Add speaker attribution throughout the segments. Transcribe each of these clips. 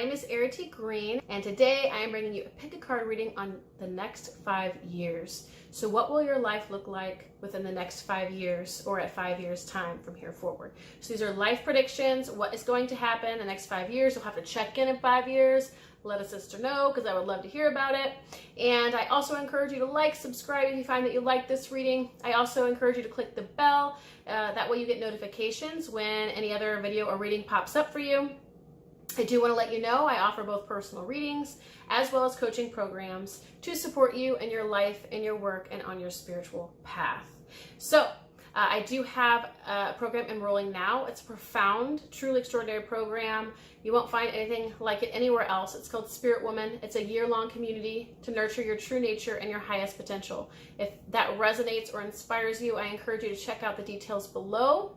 Speaker 1: name is Errity Green, and today I am bringing you a pick a card reading on the next 5 years. So what will your life look like within the next 5 years, or at 5 years time from here forward? So these are life predictions, what is going to happen in the next 5 years. You'll have to check in 5 years, let a sister know, because I would love to hear about it. And I also encourage you to like, subscribe if you find that you like this reading. I also encourage you to click the bell, that way you get notifications when any other video or reading pops up for you. I do want to let you know I offer both personal readings as well as coaching programs to support you in your life, in your work, and on your spiritual path. So I do have a program enrolling now. It's a profound, truly extraordinary program. You won't find anything like it anywhere else. It's called Spirit Woman. It's a year-long community to nurture your true nature and your highest potential. If that resonates or inspires you, I encourage you to check out the details below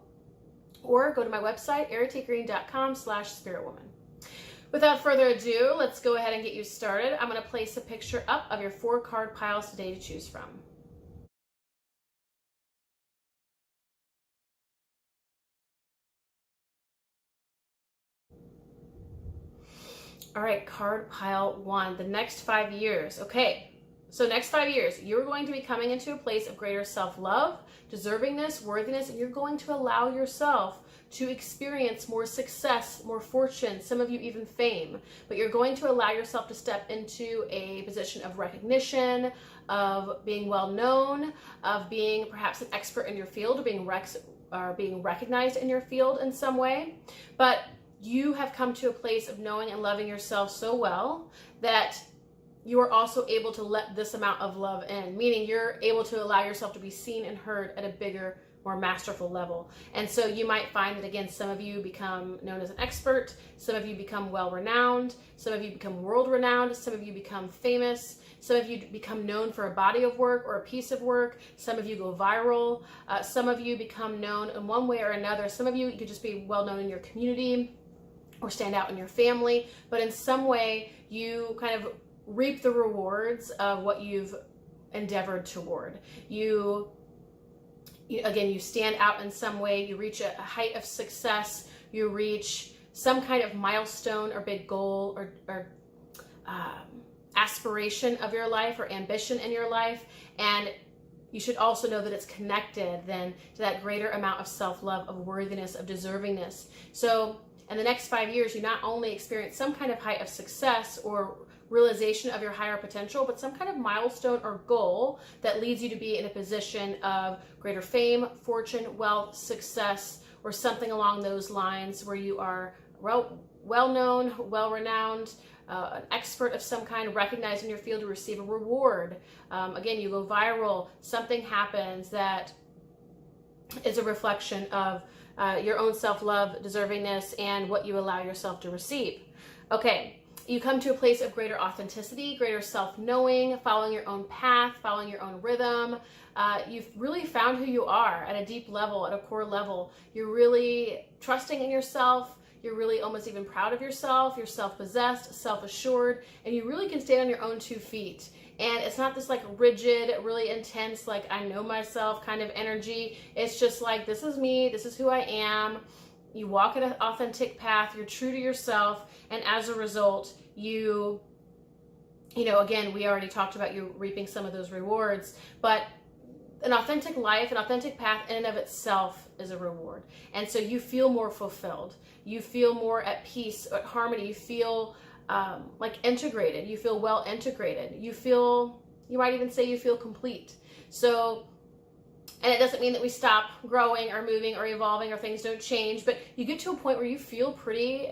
Speaker 1: or go to my website, erritygreen.com/spiritwoman. Without further ado, let's go ahead and get you started. I'm going to place a picture up of your 4 card piles today to choose from. All right, card pile 1, the next 5 years. Okay, so next 5 years, you're going to be coming into a place of greater self-love, deservingness, worthiness, and you're going to allow yourself to experience more success, more fortune, some of you even fame, but you're going to allow yourself to step into a position of recognition, of being well known, of being perhaps an expert in your field, or being recognized in your field in some way. But you have come to a place of knowing and loving yourself so well that you are also able to let this amount of love in, meaning you're able to allow yourself to be seen and heard at a bigger, more masterful level. And so you might find that, again, some of you become known as an expert, some of you become well-renowned, some of you become world-renowned, some of you become famous, some of you become known for a body of work or a piece of work, some of you go viral, some of you become known in one way or another. Some of you could just be well-known in your community or stand out in your family, but in some way you kind of reap the rewards of what you've endeavored toward. You stand out in some way, you reach a height of success, you reach some kind of milestone or big goal or aspiration of your life or ambition in your life, and you should also know that it's connected then to that greater amount of self-love, of worthiness, of deservingness. So in the next 5 years, you not only experience some kind of height of success or realization of your higher potential, but some kind of milestone or goal that leads you to be in a position of greater fame, fortune, wealth, success, or something along those lines where you are well-known, well-renowned, an expert of some kind, recognized in your field to receive a reward. Again, you go viral, something happens that is a reflection of your own self-love, deservingness, and what you allow yourself to receive. Okay. You come to a place of greater authenticity, greater self-knowing, following your own path, following your own rhythm. You've really found who you are at a deep level, at a core level. You're really trusting in yourself. You're really almost even proud of yourself. You're self-possessed, self-assured, and you really can stand on your own 2 feet. And it's not this like rigid, really intense, like I know myself kind of energy. It's just like, this is me, this is who I am. You walk an authentic path, you're true to yourself, and as a result, you know, again, we already talked about you reaping some of those rewards, but an authentic life, an authentic path in and of itself is a reward. And so you feel more fulfilled. You feel more at peace, at harmony. You feel like integrated. You feel well integrated. You might even say you feel complete. So, and it doesn't mean that we stop growing or moving or evolving or things don't change, but you get to a point where you feel pretty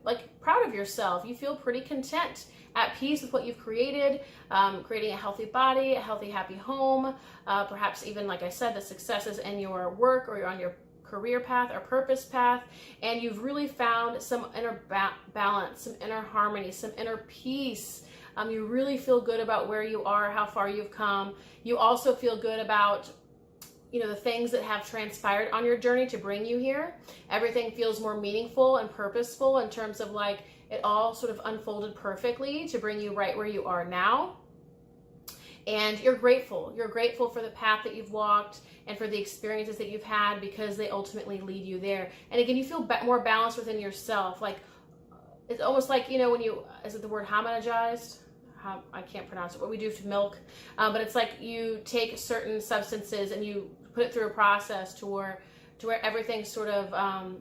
Speaker 1: like proud of yourself. You feel pretty content, at peace with what you've created, creating a healthy body, a healthy, happy home, perhaps even, like I said, the successes in your work or you're on your career path or purpose path, and you've really found some inner balance, some inner harmony, some inner peace. You really feel good about where you are, how far you've come. You also feel good about the things that have transpired on your journey to bring you here. Everything feels more meaningful and purposeful in terms of like it all sort of unfolded perfectly to bring you right where you are now. And you're grateful. You're grateful for the path that you've walked and for the experiences that you've had because they ultimately lead you there. And again, you feel more balanced within yourself. Like it's almost like, when is it the word homogenized? I can't pronounce it, what we do to milk. But it's like you take certain substances and you put it through a process to where everything's sort of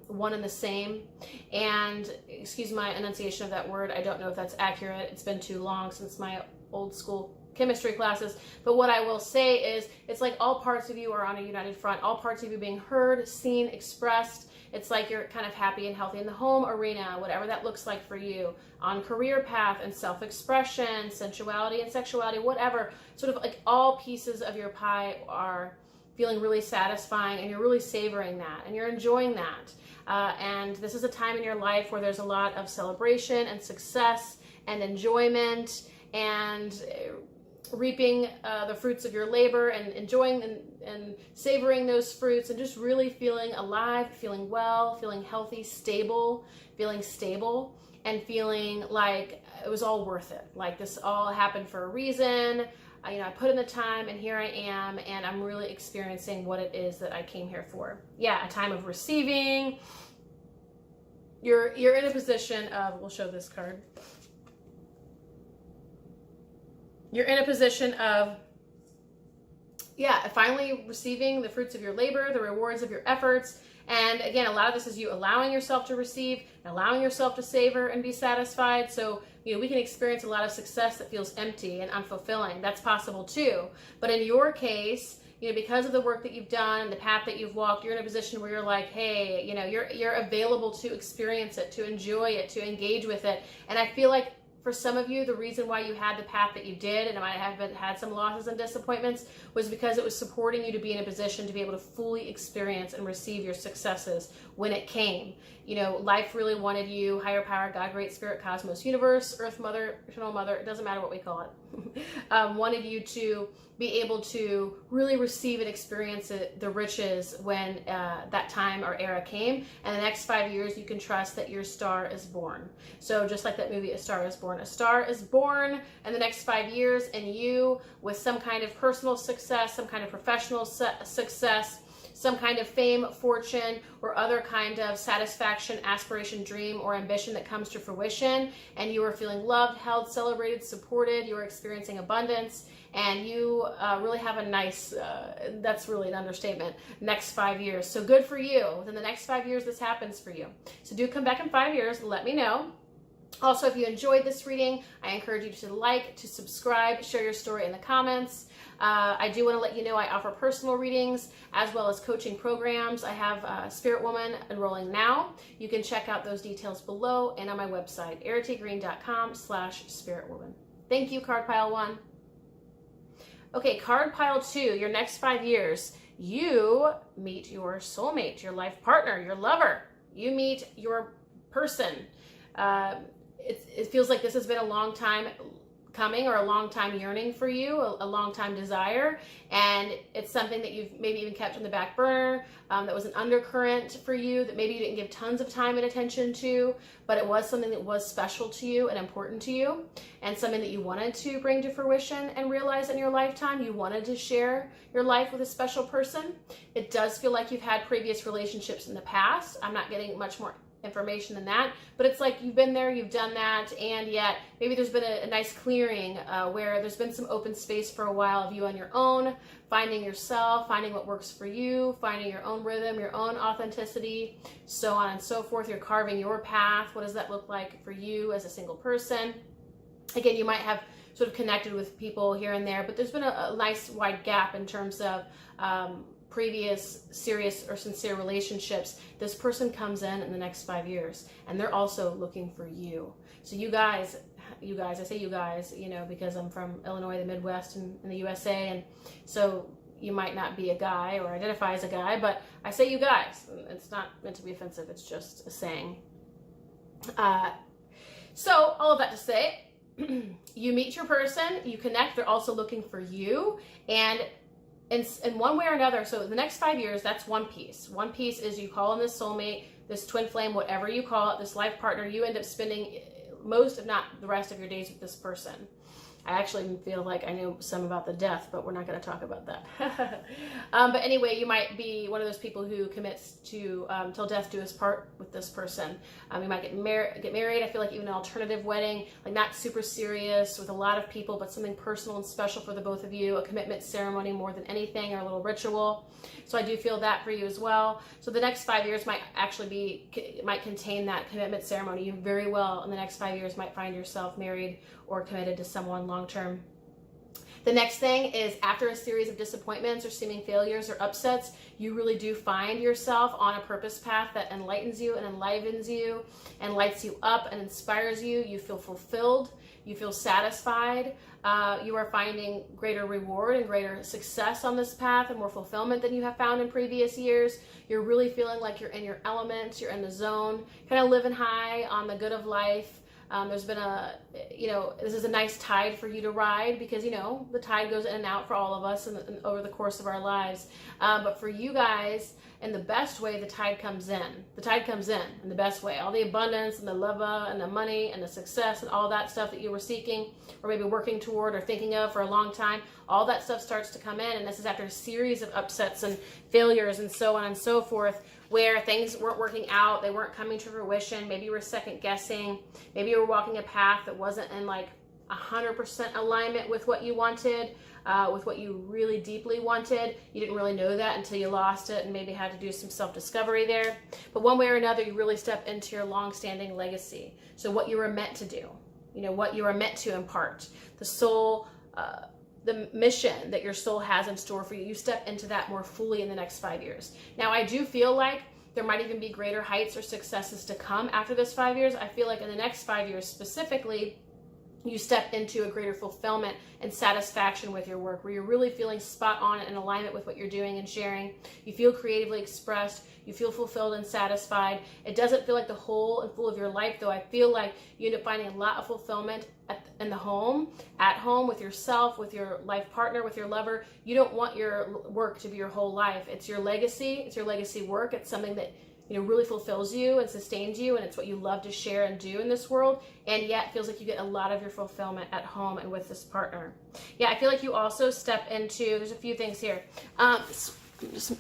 Speaker 1: one and the same. And excuse my enunciation of that word, I don't know if that's accurate. It's been too long since my old school chemistry classes. But what I will say is, it's like all parts of you are on a united front, all parts of you being heard, seen, expressed. It's like you're kind of happy and healthy in the home arena, whatever that looks like for you, on career path and self-expression, sensuality and sexuality, whatever. Sort of like all pieces of your pie are feeling really satisfying, and you're really savoring that and you're enjoying that. And this is a time in your life where there's a lot of celebration and success and enjoyment and reaping the fruits of your labor and enjoying and savoring those fruits, and just really feeling alive, feeling well, feeling healthy, feeling stable, and feeling like it was all worth it. Like this all happened for a reason. I put in the time, and here I am, and I'm really experiencing what it is that I came here for. Yeah, a time of receiving. You're in a position of, we'll show this card. You're in a position of, finally receiving the fruits of your labor, the rewards of your efforts. And again, a lot of this is you allowing yourself to receive, and allowing yourself to savor and be satisfied. So, we can experience a lot of success that feels empty and unfulfilling. That's possible too. But in your case, because of the work that you've done and the path that you've walked, you're in a position where you're like, hey, you're available to experience it, to enjoy it, to engage with it. And I feel like for some of you, the reason why you had the path that you did, and it might have had some losses and disappointments, was because it was supporting you to be in a position to be able to fully experience and receive your successes when it came. Life really wanted you, higher power, God, great spirit, cosmos, universe, earth mother, eternal mother, it doesn't matter what we call it, wanted you to be able to really receive and experience the riches when that time or era came. And the next 5 years, you can trust that your star is born. So just like that movie, A Star is Born. A star is born in the next 5 years, and you, with some kind of personal success, some kind of professional success, some kind of fame, fortune, or other kind of satisfaction, aspiration, dream, or ambition that comes to fruition, and you are feeling loved, held, celebrated, supported, you are experiencing abundance, and you really have a nice, that's really an understatement, next 5 years. So good for you. Within the next 5 years, this happens for you. So do come back in 5 years, let me know. Also, if you enjoyed this reading, I encourage you to like, to subscribe, share your story in the comments. I do want to let you know I offer personal readings as well as coaching programs. I have Spirit Woman enrolling now. You can check out those details below and on my website, erritygreen.com/spiritwoman. Thank you, card pile 1. Okay, card pile 2, your next 5 years. You meet your soulmate, your life partner, your lover. You meet your person. It feels like this has been a long time coming, or a long time yearning for you, a long time desire, and it's something that you've maybe even kept on the back burner, that was an undercurrent for you that maybe you didn't give tons of time and attention to, but it was something that was special to you and important to you, and something that you wanted to bring to fruition and realize in your lifetime. You wanted to share your life with a special person. It does feel like you've had previous relationships in the past. I'm not getting much more information than that, but it's like you've been there, you've done that, and yet maybe there's been a nice clearing where there's been some open space for a while of you on your own, finding yourself, finding what works for you, finding your own rhythm, your own authenticity, so on and so forth. You're carving your path. What does that look like for you as a single person? Again, you might have sort of connected with people here and there, but there's been a nice wide gap in terms of previous serious or sincere relationships. This person comes in the next 5 years, and they're also looking for you. So you guys, I say you guys, because I'm from Illinois, the Midwest, and in the USA, and so you might not be a guy or identify as a guy, but I say you guys. It's not meant to be offensive, it's just a saying. So all of that to say, you meet your person, you connect, they're also looking for you, and in one way or another. So the next 5 years, that's one piece. One piece is you call in this soulmate, this twin flame, whatever you call it, this life partner. You end up spending most, if not the rest of your days with this person. I actually feel like I know some about the death, but we're not going to talk about that. But anyway, you might be one of those people who commits to till death do us part with this person. You might get married. I feel like even an alternative wedding, like not super serious with a lot of people, but something personal and special for the both of you, a commitment ceremony more than anything, or a little ritual. So I do feel that for you as well. So the next 5 years might contain that commitment ceremony. You very well in the next 5 years might find yourself married or committed to someone long term. The next thing is, after a series of disappointments or seeming failures or upsets, you really do find yourself on a purpose path that enlightens you and enlivens you and lights you up and inspires you. You feel fulfilled. You feel satisfied. You are finding greater reward and greater success on this path and more fulfillment than you have found in previous years. You're really feeling like you're in your element, you're in the zone, kind of living high on the good of life. There's been this is a nice tide for you to ride, because, the tide goes in and out for all of us and over the course of our lives. But for you guys, in the best way, the tide comes in. The tide comes in the best way. All the abundance and the love and the money and the success and all that stuff that you were seeking or maybe working toward or thinking of for a long time, all that stuff starts to come in. And this is after a series of upsets and failures and so on and so forth, where things weren't working out, they weren't coming to fruition. Maybe you were second guessing. Maybe you were walking a path that wasn't in like 100% alignment with what you wanted, with what you really deeply wanted. You didn't really know that until you lost it and maybe had to do some self-discovery there. But one way or another, you really step into your long-standing legacy. So what you were meant to do, what you were meant to impart, the soul, the mission that your soul has in store for you, you step into that more fully in the next 5 years. Now, I do feel like there might even be greater heights or successes to come after this 5 years. I feel like in the next 5 years specifically, you step into a greater fulfillment and satisfaction with your work, where you're really feeling spot on and in alignment with what you're doing and sharing. You feel creatively expressed. You feel fulfilled and satisfied. It doesn't feel like the whole and full of your life, though. I feel like you end up finding a lot of fulfillment in the home, at home, with yourself, with your life partner, with your lover. You don't want your work to be your whole life. It's your legacy. It's your legacy work. It's something that really fulfills you and sustains you, and it's what you love to share and do in this world, and yet feels like you get a lot of your fulfillment at home and with this partner. Yeah, I feel like you also step into, there's a few things here. I'm just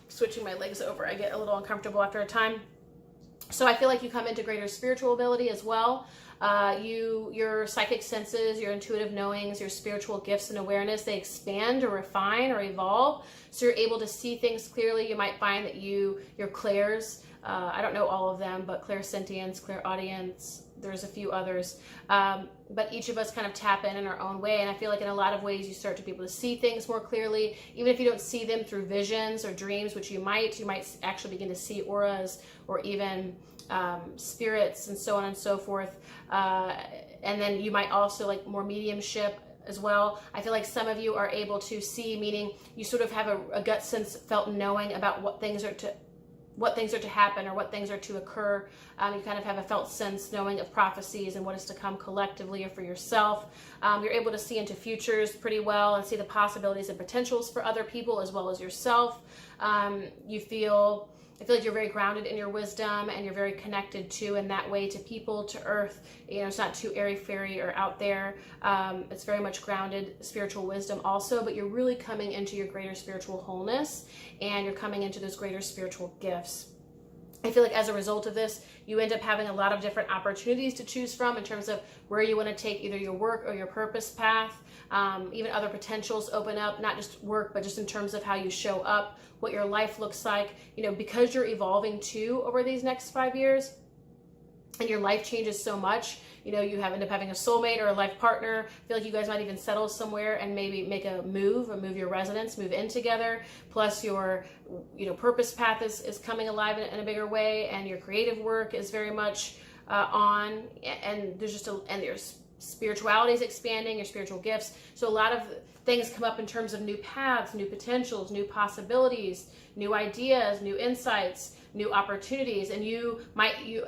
Speaker 1: switching my legs over. I get a little uncomfortable after a time. So I feel like you come into greater spiritual ability as well. Your psychic senses, your intuitive knowings, your spiritual gifts and awareness, they expand or refine or evolve. So you're able to see things clearly. You might find that your clairs, I don't know all of them, but clairsentience, clairaudience, there's a few others. But each of us kind of tap in our own way. And I feel like in a lot of ways you start to be able to see things more clearly, even if you don't see them through visions or dreams, which you might actually begin to see auras or even spirits and so on and so forth. And then you might also like more mediumship as well. I feel like some of you are able to see, meaning you sort of have a gut sense, felt knowing about what things are to happen or what things are to occur. You kind of have a felt sense knowing of prophecies and what is to come collectively or for yourself. You're able to see into futures pretty well and see the possibilities and potentials for other people as well as yourself. I feel like you're very grounded in your wisdom, and you're very connected to, in that way, to people, to earth. It's not too airy-fairy or out there. It's very much grounded spiritual wisdom also, but you're really coming into your greater spiritual wholeness, and you're coming into those greater spiritual gifts. I feel like as a result of this, you end up having a lot of different opportunities to choose from in terms of where you want to take either your work or your purpose path. Even other potentials open up, not just work, but just in terms of how you show up, what your life looks like, because you're evolving too over these next 5 years, and your life changes so much. You end up having a soulmate or a life partner. I feel like you guys might even settle somewhere and maybe make a move your residence, move in together. Plus your, purpose path is coming alive in a bigger way, and your creative work is very much on, and there's spirituality is expanding, your spiritual gifts. So a lot of things come up in terms of new paths, new potentials, new possibilities, new ideas, new insights, new opportunities. And you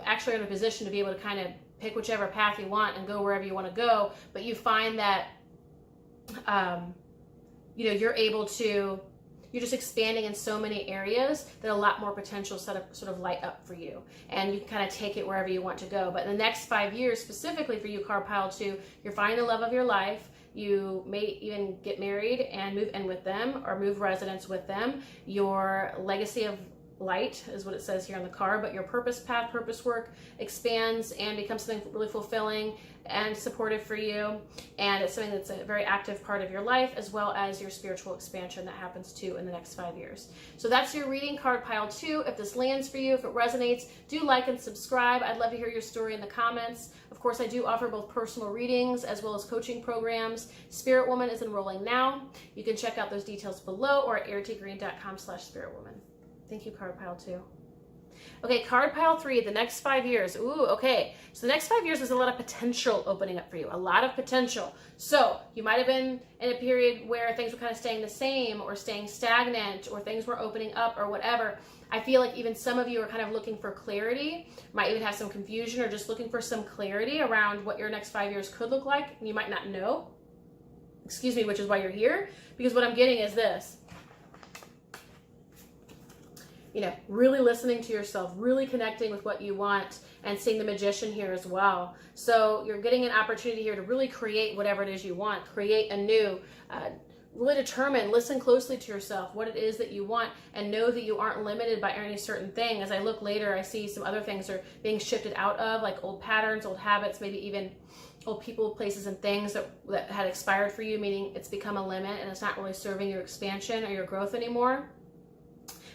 Speaker 1: actually are in a position to be able to kind of pick whichever path you want and go wherever you want to go. But you find that, you're just expanding in so many areas that a lot more potential sort of light up for you, and you can kind of take it wherever you want to go. But in the next 5 years, specifically for you, Card Pile 2, you're finding the love of your life. You may even get married and move in with them or move residence with them. Your legacy of light is what it says here on the card, but your purpose path, purpose work expands and becomes something really fulfilling and supportive for you. And it's something that's a very active part of your life, as well as your spiritual expansion that happens too in the next 5 years. So that's your reading card pile 2. If this lands for you, if it resonates, do like and subscribe. I'd love to hear your story in the comments. Of course, I do offer both personal readings as well as coaching programs. Spirit Woman is enrolling now. You can check out those details below or at erritygreen.com/spiritwoman. Thank you, card pile 2. Okay, card pile 3, the next 5 years. Ooh, okay. So the next 5 years, there's a lot of potential opening up for you, a lot of potential. So you might have been in a period where things were kind of staying the same or staying stagnant or things were opening up or whatever. I feel like even some of you are kind of looking for clarity, might even have some confusion or just looking for some clarity around what your next 5 years could look like. And you might not know, excuse me, which is why you're here. Because what I'm getting is this. You know, really listening to yourself, really connecting with what you want, and seeing the Magician here as well. So you're getting an opportunity here to really create whatever it is you want, create anew, really determine, listen closely to yourself, what it is that you want, and know that you aren't limited by any certain thing. As I look later, I see some other things are being shifted out of, like old patterns, old habits, maybe even old people, places, and things that had expired for you, meaning it's become a limit and it's not really serving your expansion or your growth anymore.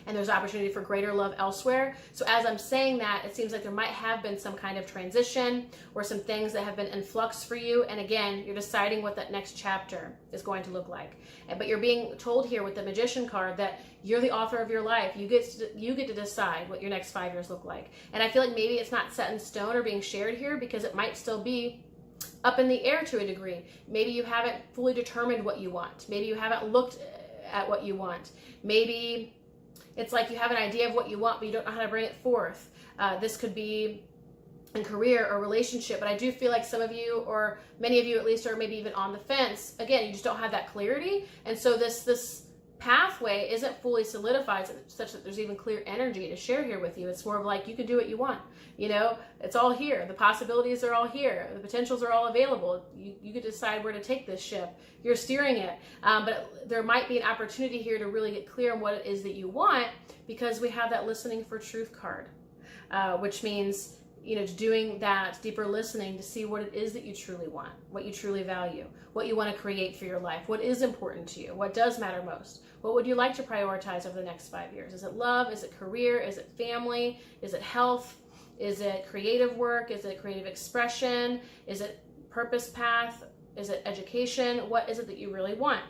Speaker 1: And there's opportunity for greater love elsewhere. So as I'm saying that, it seems like there might have been some kind of transition or some things that have been in flux for you. And again, you're deciding what that next chapter is going to look like. But you're being told here with the Magician card that you're the author of your life. You get to decide what your next 5 years look like. And I feel like maybe it's not set in stone or being shared here because it might still be up in the air to a degree. Maybe you haven't fully determined what you want. Maybe you haven't looked at what you want. Maybe it's like you have an idea of what you want, but you don't know how to bring it forth. This could be in career or relationship, but I do feel like some of you, or many of you at least, are maybe even on the fence. Again, you just don't have that clarity. And so this pathway isn't fully solidified such that there's even clear energy to share here with you. It's more of like, you can do what you want. You know, it's all here. The possibilities are all here. The potentials are all available. You could decide where to take this ship. You're steering it. But there might be an opportunity here to really get clear on what it is that you want, because we have that listening for truth card, which means, you know, doing that deeper listening to see what it is that you truly want, what you truly value, what you want to create for your life, what is important to you, what does matter most, what would you like to prioritize over the next 5 years? Is it love? Is it career? Is it family? Is it health? Is it creative work? Is it creative expression? Is it purpose path? Is it education? What is it that you really want?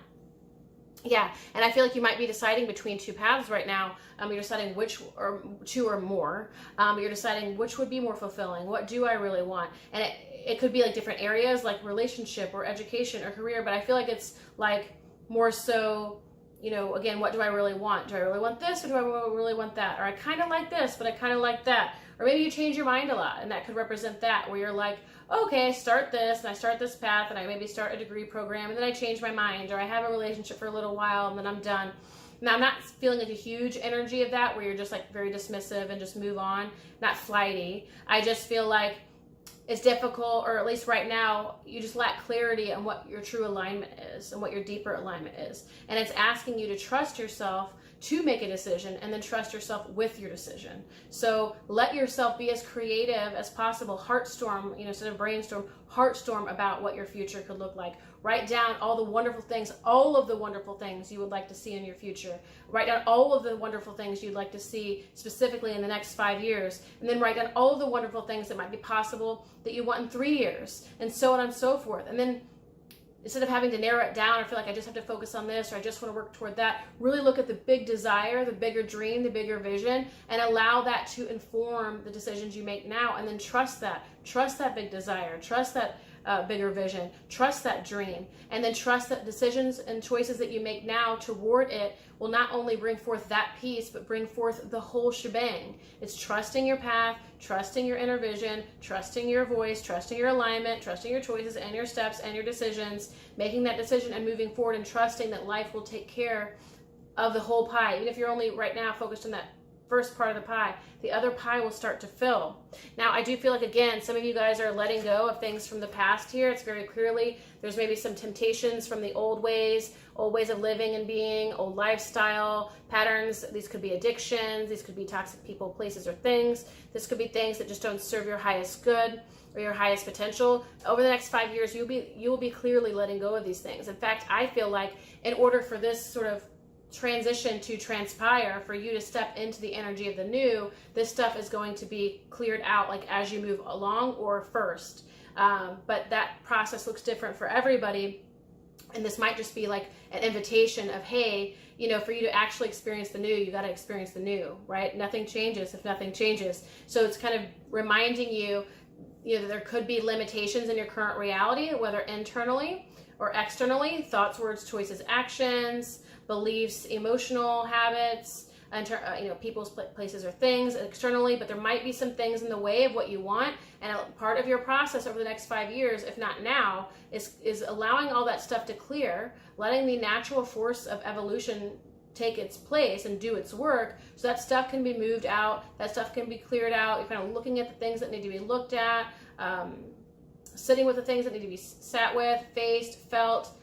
Speaker 1: Yeah, and I feel like you might be deciding between two paths right now. You're deciding which, or two or more. You're deciding which would be more fulfilling. What do I really want? And it could be like different areas, like relationship or education or career, but I feel like it's like more so, you know, again, what do I really want? Do I really want this, or do I really want that? Or I kind of like this, but I kind of like that. Or maybe you change your mind a lot, and that could represent that, where you're like, okay, I start this, and I start this path, and I maybe start a degree program, and then I change my mind, or I have a relationship for a little while, and then I'm done. Now, I'm not feeling like a huge energy of that, where you're just like very dismissive and just move on, not flighty. I just feel like it's difficult, or at least right now, you just lack clarity on what your true alignment is and what your deeper alignment is. And it's asking you to trust yourself to make a decision, and then trust yourself with your decision. So let yourself be as creative as possible. Heartstorm, you know, instead of brainstorm, heartstorm about what your future could look like. Write down all the wonderful things, all of the wonderful things you would like to see in your future. Write down all of the wonderful things you'd like to see specifically in the next 5 years. And then write down all of the wonderful things that might be possible that you want in 3 years, and so on and so forth. And then instead of having to narrow it down or feel like I just have to focus on this, or I just want to work toward that, really look at the big desire, the bigger dream, the bigger vision, and allow that to inform the decisions you make now. And then trust that big desire, trust that bigger vision, trust that dream, and then trust that decisions and choices that you make now toward it will not only bring forth that piece, but bring forth the whole shebang. It's trusting your path, trusting your inner vision, trusting your voice, trusting your alignment, trusting your choices and your steps and your decisions, making that decision and moving forward, and trusting that life will take care of the whole pie. Even if you're only right now focused on that first part of the pie. The other pie will start to fill. Now, I do feel like, again, some of you guys are letting go of things from the past here. It's very clearly, there's maybe some temptations from the old ways of living and being, old lifestyle patterns. These could be addictions. These could be toxic people, places, or things. This could be things that just don't serve your highest good or your highest potential. Over the next 5 years, you will be clearly letting go of these things. In fact, I feel like in order for this sort of transition to transpire, for you to step into the energy of the new, this stuff is going to be cleared out like as you move along or first. But that process looks different for everybody. And this might just be like an invitation of, hey, for you to actually experience the new, you got to experience the new, right? Nothing changes if nothing changes. So it's kind of reminding you, that there could be limitations in your current reality, whether internally or externally, thoughts, words, choices, actions, beliefs, emotional habits, people's, places, or things externally, but there might be some things in the way of what you want. And a part of your process over the next 5 years, if not now, is allowing all that stuff to clear, letting the natural force of evolution take its place and do its work, so that stuff can be moved out, that stuff can be cleared out. You're kind of looking at the things that need to be looked at, sitting with the things that need to be sat with, faced, felt,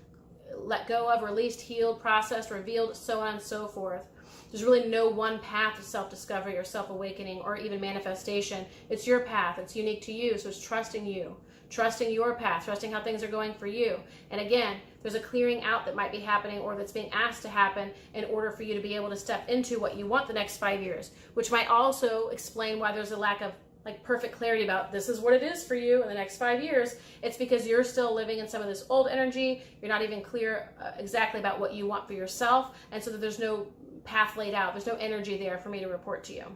Speaker 1: let go of, released, healed, processed, revealed, so on and so forth. There's really no one path to self-discovery or self-awakening or even manifestation. It's your path. It's unique to you. So it's trusting you, trusting your path, trusting how things are going for you. And again, there's a clearing out that might be happening or that's being asked to happen in order for you to be able to step into what you want the next 5 years, which might also explain why there's a lack of perfect clarity about this is what it is for you in the next 5 years. It's because you're still living in some of this old energy. You're not even clear exactly about what you want for yourself. And so that there's no path laid out. There's no energy there for me to report to you.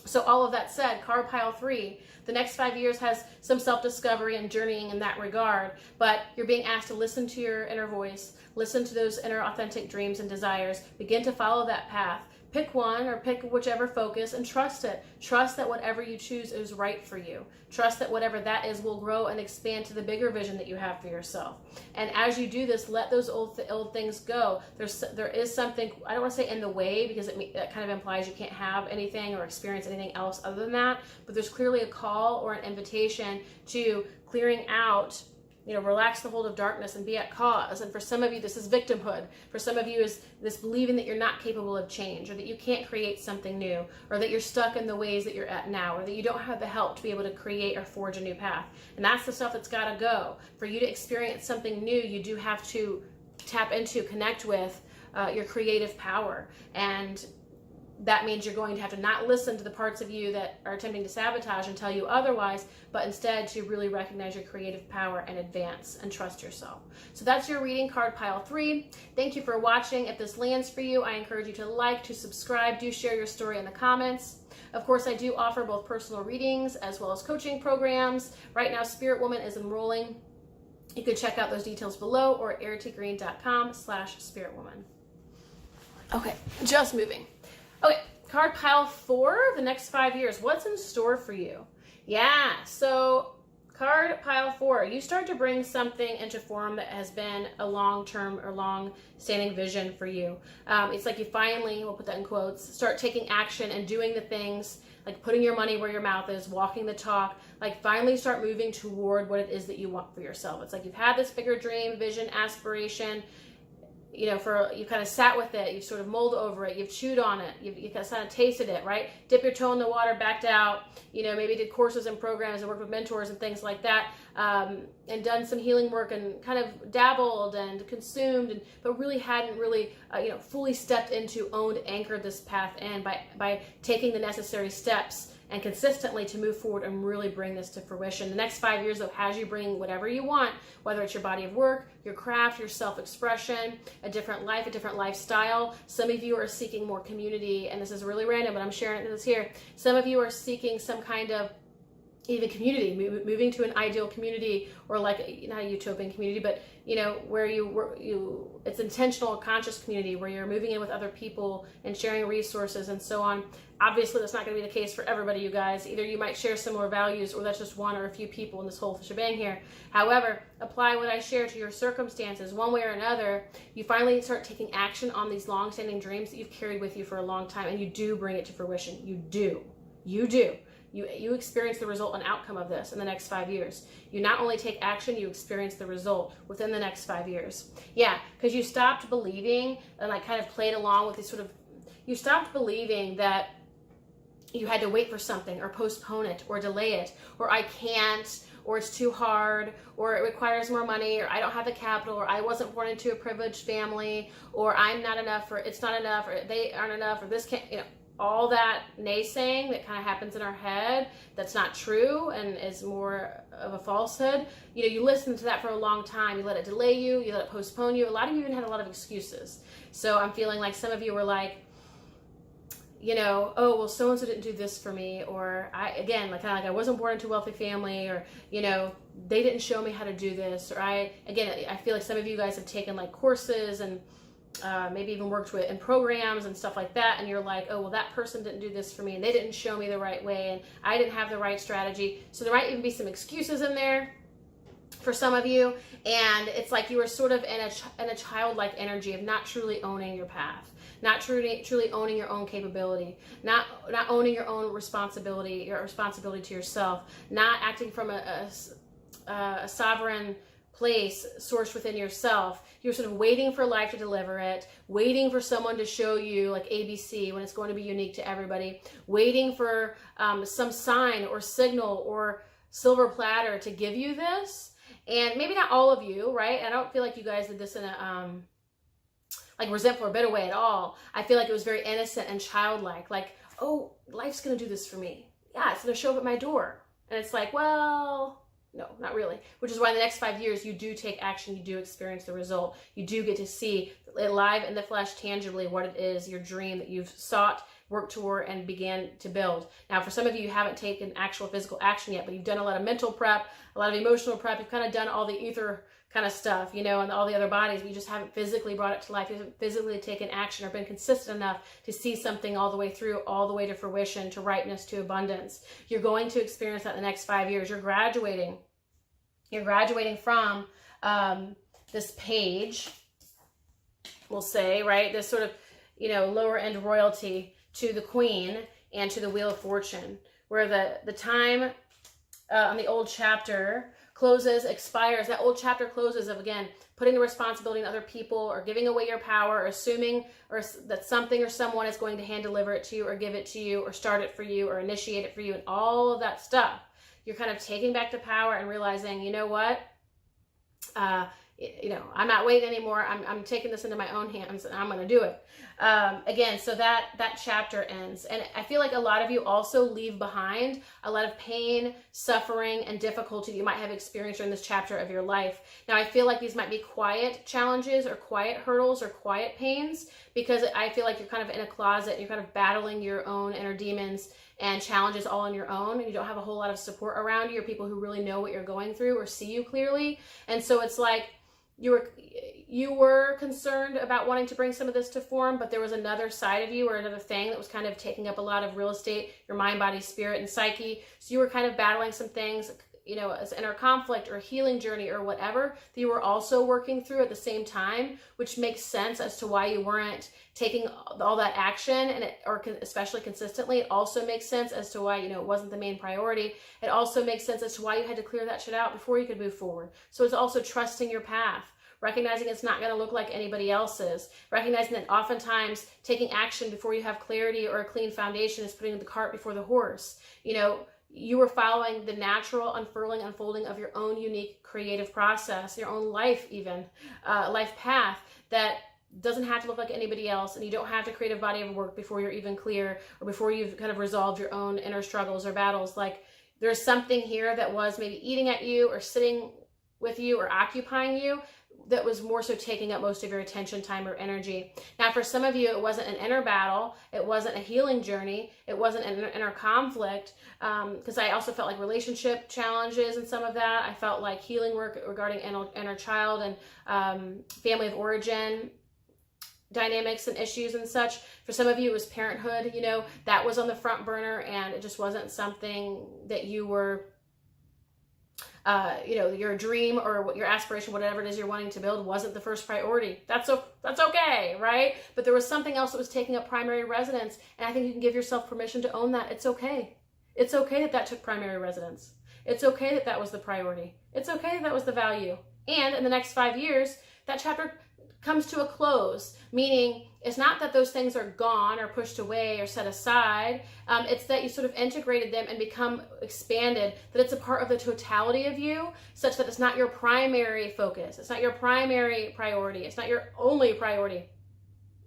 Speaker 1: So all of that said, card pile 3, the next 5 years has some self-discovery and journeying in that regard, but you're being asked to listen to your inner voice, listen to those inner authentic dreams and desires, begin to follow that path. Pick one or pick whichever focus and trust it. Trust that whatever you choose is right for you. Trust that whatever that is will grow and expand to the bigger vision that you have for yourself. And as you do this, let those old things go. There is something, I don't want to say in the way, because that kind of implies you can't have anything or experience anything else other than that. But there's clearly a call or an invitation to clearing out, relax the hold of darkness and be at cause. And for some of you, this is victimhood. For some of you, is this believing that you're not capable of change, or that you can't create something new, or that you're stuck in the ways that you're at now, or that you don't have the help to be able to create or forge a new path. And that's the stuff that's got to go. For you to experience something new, you do have to tap into, connect with your creative power. And that means you're going to have to not listen to the parts of you that are attempting to sabotage and tell you otherwise, but instead to really recognize your creative power and advance and trust yourself. So that's your reading, card pile 3. Thank you for watching. If this lands for you, I encourage you to like, to subscribe, do share your story in the comments. Of course, I do offer both personal readings as well as coaching programs. Right now, Spirit Woman is enrolling. You can check out those details below or at erritygreen.com/spiritwoman. Okay, just moving. Okay, card pile 4, the next 5 years. What's in store for you? Yeah, so card pile 4, you start to bring something into form that has been a long-term or long-standing vision for you. It's like you finally, we'll put that in quotes, start taking action and doing the things, like putting your money where your mouth is, walking the talk, like finally start moving toward what it is that you want for yourself. It's like you've had this bigger dream, vision, aspiration, you kind of sat with it, you've sort of mulled over it, you've chewed on it, you've kind of tasted it, right? Dip your toe in the water, backed out, maybe did courses and programs and worked with mentors and things like that, and done some healing work and kind of dabbled and consumed, but really hadn't really, fully stepped into, owned, anchored this path in by taking the necessary steps and consistently to move forward and really bring this to fruition. The next 5 years, though, has you bring whatever you want, whether it's your body of work, your craft, your self-expression, a different life, a different lifestyle. Some of you are seeking more community, and this is really random, but I'm sharing this here. Some of you are seeking some kind of even community, moving to an ideal community, or like not a utopian community, but where it's intentional, conscious community where you're moving in with other people and sharing resources and so on. Obviously, that's not going to be the case for everybody, you guys. Either you might share similar values, or that's just one or a few people in this whole shebang here. However, apply what I share to your circumstances one way or another. You finally start taking action on these long-standing dreams that you've carried with you for a long time, and you do bring it to fruition. You do. You experience the result and outcome of this in the next 5 years. You not only take action, you experience the result within the next 5 years. Yeah, because you stopped believing and like kind of played along with these you stopped believing that you had to wait for something or postpone it or delay it, or I can't, or it's too hard, or it requires more money, or I don't have the capital, or I wasn't born into a privileged family, or I'm not enough, or it's not enough, or they aren't enough, or this can't, all that naysaying that kind of happens in our head that's not true and is more of a falsehood. You listen to that for a long time. You let it delay you. You let it postpone you. A lot of you even had a lot of excuses. So I'm feeling like some of you were like, oh, well, so-and-so didn't do this for me, or I wasn't born into a wealthy family, or, they didn't show me how to do this, or I feel like some of you guys have taken like courses and maybe even worked in programs and stuff like that, and you're like, oh, well, that person didn't do this for me, and they didn't show me the right way, and I didn't have the right strategy. So there might even be some excuses in there for some of you, and it's like you were sort of in a childlike energy of not truly owning your path, not truly owning your own capability, not owning your own responsibility, your responsibility to yourself, not acting from a sovereign place sourced within yourself. You're sort of waiting for life to deliver it, waiting for someone to show you like ABC when it's going to be unique to everybody, waiting for some sign or signal or silver platter to give you this. And maybe not all of you, right? I don't feel like you guys did this in a like resentful or bitter way at all. I feel like it was very innocent and childlike, like, oh, life's gonna do this for me. Yeah, it's gonna show up at my door. And it's like, well, no, not really. Which is why in the next 5 years, you do take action, you do experience the result. You do get to see live in the flesh, tangibly, what it is, your dream that you've sought, worked toward, and began to build. Now, for some of you haven't taken actual physical action yet, but you've done a lot of mental prep, a lot of emotional prep. You've kind of done all the ether kind of stuff, and all the other bodies, but you just haven't physically brought it to life. You haven't physically taken action or been consistent enough to see something all the way through, all the way to fruition, to ripeness, to abundance. You're going to experience that in the next 5 years. You're graduating. You're graduating from this page, we'll say, right? This sort of, lower end royalty to the Queen and to the Wheel of Fortune, where the time on the old chapter expires. That old chapter closes of, again, putting the responsibility on other people, or giving away your power, or assuming that something or someone is going to hand deliver it to you, or give it to you, or start it for you, or initiate it for you, and all of that stuff. You're kind of taking back the power and realizing, you know what? I'm not waiting anymore. I'm taking this into my own hands, and I'm going to do it. Again, so that chapter ends. And I feel like a lot of you also leave behind a lot of pain, suffering, and difficulty you might have experienced during this chapter of your life. Now, I feel like these might be quiet challenges, or quiet hurdles, or quiet pains, because I feel like you're kind of in a closet and you're kind of battling your own inner demons and challenges all on your own, and you don't have a whole lot of support around you, or people who really know what you're going through or see you clearly. And so it's like you were concerned about wanting to bring some of this to form, but there was another side of you, or another thing that was kind of taking up a lot of real estate, your mind, body, spirit, and psyche. So you were kind of battling some things, as inner conflict or healing journey or whatever, that you were also working through at the same time, which makes sense as to why you weren't taking all that action, or especially consistently. It also makes sense as to why, it wasn't the main priority. It also makes sense as to why you had to clear that shit out before you could move forward. So it's also trusting your path, recognizing it's not going to look like anybody else's, recognizing that oftentimes taking action before you have clarity or a clean foundation is putting the cart before the horse. You were following the natural unfolding of your own unique creative process, your own life, even life path that doesn't have to look like anybody else, and you don't have to create a body of work before you're even clear, or before you've kind of resolved your own inner struggles or battles. Like, there's something here that was maybe eating at you, or sitting with you, or occupying you. that was more so taking up most of your attention, time, or energy. Now, for some of you, it wasn't an inner battle. It wasn't a healing journey. It wasn't an inner conflict, because I also felt like relationship challenges and some of that. I felt like healing work regarding inner child and family of origin dynamics and issues and such. For some of you, it was parenthood. You know, that was on the front burner, and it just wasn't something that you were, you know, your dream or what your aspiration, whatever it is you're wanting to build, wasn't the first priority. That's okay, right? But there was something else that was taking up primary residence, and I think you can give yourself permission to own that. It's okay. It's okay that that took primary residence. It's okay that that was the priority. It's okay that that was the value. And in the next 5 years, that chapter comes to a close, meaning it's not that those things are gone or pushed away or set aside. It's that you sort of integrated them and become expanded, that it's a part of the totality of you, such that it's not your primary focus. It's not your primary priority. It's not your only priority.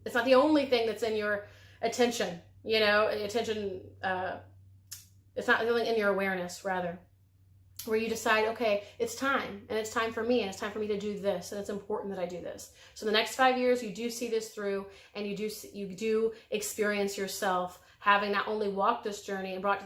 Speaker 1: It's not the only thing that's in your attention, you know, attention. It's not really in your awareness, rather, where you decide, okay, it's time, and it's time for me, and it's time for me to do this, and it's important that I do this. So the next 5 years, you do see this through, and you do experience yourself having not only walked this journey and brought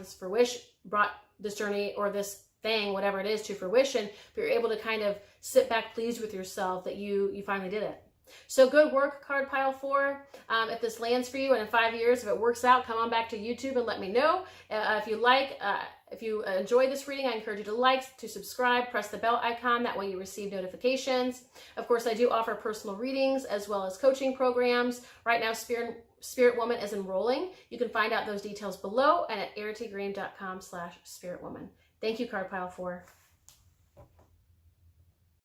Speaker 1: this journey or this thing, whatever it is, to fruition, but you're able to kind of sit back pleased with yourself that you finally did it. So good work, card pile 4. If this lands for you, and in 5 years, if it works out, come on back to YouTube and let me know. If you enjoyed this reading, I encourage you to like, to subscribe, press the bell icon. That way you receive notifications. Of course, I do offer personal readings as well as coaching programs. Right now, Spirit Woman is enrolling. You can find out those details below and at erritygreen.com/spiritwoman. Thank you, card pile 4.